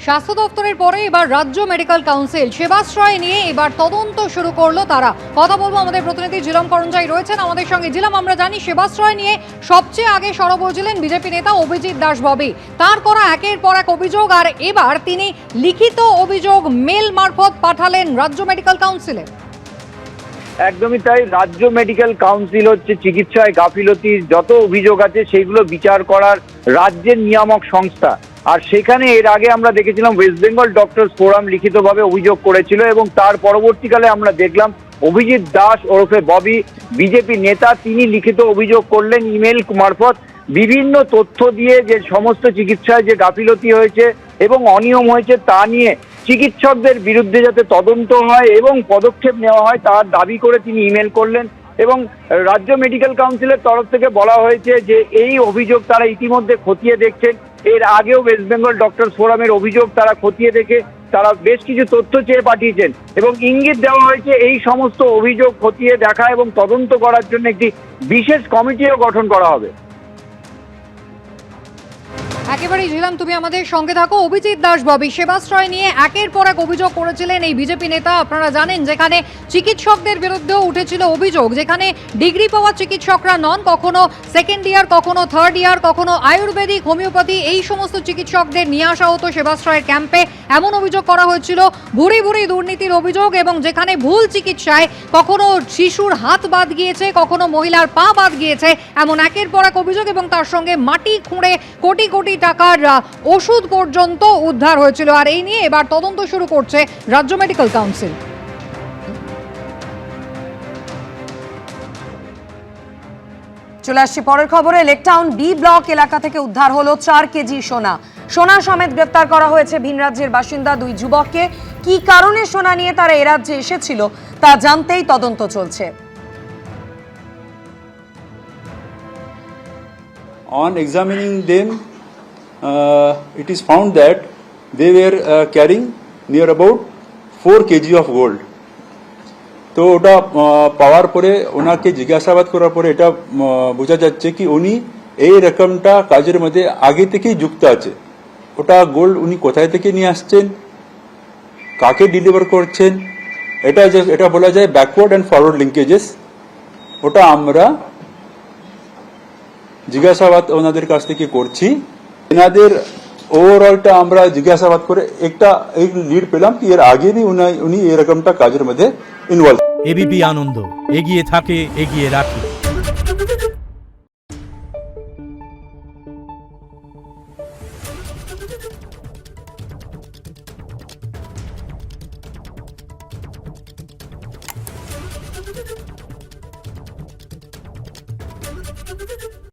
স্বাস্থ্য দপ্তরের পরে এবার রাজ্য মেডিকেল কাউন্সিল সেবাশ্রয় নিয়ে এবার তদন্ত শুরু করলো তারা। কথা বলবো আমাদের প্রতিনিধি জিলাম করঞ্জাই রয়েছেন আমাদের সঙ্গে। জিলাম, আমরা জানি সেবাশ্রয় নিয়ে সবচেয়ে আগে সরব হয়েছিলেন বিজেপি নেতা অভিজিৎ দাস ববি। তার করা একের পর এক অভিযোগ, আর এবার তিনি লিখিত অভিযোগ মেল মারফত পাঠালেন রাজ্য মেডিকেল কাউন্সিলে। একদমই তাই। রাজ্য মেডিকেল কাউন্সিল হচ্ছে চিকিৎসায় গাফিলতির যত অভিযোগ আছে সেগুলো বিচার করার রাজ্যের নিয়ামক সংস্থা। আর সেখানে এর আগে আমরা দেখেছিলাম ওয়েস্ট বেঙ্গল ডক্টরস ফোরাম লিখিতভাবে অভিযোগ করেছিল এবং তার পরবর্তীকালে আমরা দেখলাম অভিজিৎ দাস ওরফে ববি বিজেপি নেতা, তিনি লিখিত অভিযোগ করলেন ইমেল মারফত বিভিন্ন তথ্য দিয়ে যে সমস্ত চিকিৎসায় যে গাফিলতি হয়েছে এবং অনিয়ম হয়েছে তা নিয়ে চিকিৎসকদের বিরুদ্ধে যাতে তদন্ত হয় এবং পদক্ষেপ নেওয়া হয় তার দাবি করে তিনি ইমেল করলেন। এবং রাজ্য মেডিকেল কাউন্সিলের তরফ থেকে বলা হয়েছে যে এই অভিযোগ তারা ইতিমধ্যে খতিয়ে দেখছেন। এর আগেও ওয়েস্ট বেঙ্গল ডক্টরস ফোরামের অভিযোগ তারা খতিয়ে দেখে তারা বেশ কিছু তথ্য চেয়ে পাঠিয়েছেন এবং ইঙ্গিত দেওয়া হয়েছে এই সমস্ত অভিযোগ খতিয়ে দেখা এবং তদন্ত করার জন্য একটি বিশেষ কমিটিও গঠন করা হবে। একেবারেই ঝিলাম, তুমি আমাদের সঙ্গে থাকো। অভিজিৎ দাস ববি সেবাশ্রয় নিয়ে একের পর এক অভিযোগ করেছিলেন এই বিজেপি নেতা। আপনারা জানেন যেখানে চিকিৎসকদের বিরুদ্ধেও উঠেছিল অভিযোগ, যেখানে ডিগ্রি পাওয়া চিকিৎসকরা নন, কখনো সেকেন্ড ইয়ার, কখনো থার্ড ইয়ার, কখনো আয়ুর্বেদিক, হোমিওপ্যাথি এই সমস্ত চিকিৎসকদের নিয়ে আসা হতো সেবাশ্রয়ের ক্যাম্পে। এমন অভিযোগ করা হয়েছিল, ভুরি ভুরি দুর্নীতির অভিযোগ, এবং যেখানে ভুল চিকিৎসায় কখনো শিশুর হাত বাদ গিয়েছে, কখনো মহিলার পা বাদ গিয়েছে, এমন একের পর এক অভিযোগ। এবং তার সঙ্গে মাটি খুঁড়ে কোটি কোটি টাকার ওষুধ পর্যন্ত উদ্ধার হয়েছিল। আর এই নিয়ে এবার তদন্ত শুরু করছে রাজ্য মেডিকেল কাউন্সিল। চলে আসছি পরের খবরে। লেকটাউন বি ব্লক এলাকা থেকে উদ্ধার হলো 4 কেজি সোনা। সোনা সমেত গ্রেপ্তার করা হয়েছে ভিন রাজ্যের বাসিন্দা 2 যুবককে। কি কারণে সোনা নিয়ে তারা এ রাজ্যে এসেছিল তা জানতেই তদন্ত চলছে। On examining them, it is found that they were carrying near about 4 kg of gold. তো ওটা পাওয়ার পরে ওনাকে জিজ্ঞাসাবাদ করার পরে এটা বোঝা যাচ্ছে কি উনি এই রকমটা কাজের মধ্যে আগে থেকেই যুক্ত আছে। ওটা গোল্ড উনি কোথায় থেকে নিয়ে আসছেন, কাকে ডেলিভার করছেন, এটা বলা যায় ব্যাকওয়ার্ড অ্যান্ড ফরওয়ার্ড লিঙ্কেজেস। ওটা আমরা জিজ্ঞাসাবাদ ওনাদের কাছ থেকে করছি। এনাদের ওভারঅলটা আমরা জিজ্ঞাসাবাদ করে একটা লিড পেলাম কি এর আগে উনি এরকমটা কাজের মধ্যে ইনভলভ। এবিপি আনন্দ, এগিয়ে থাকে, এগিয়ে রাখে। Thank you.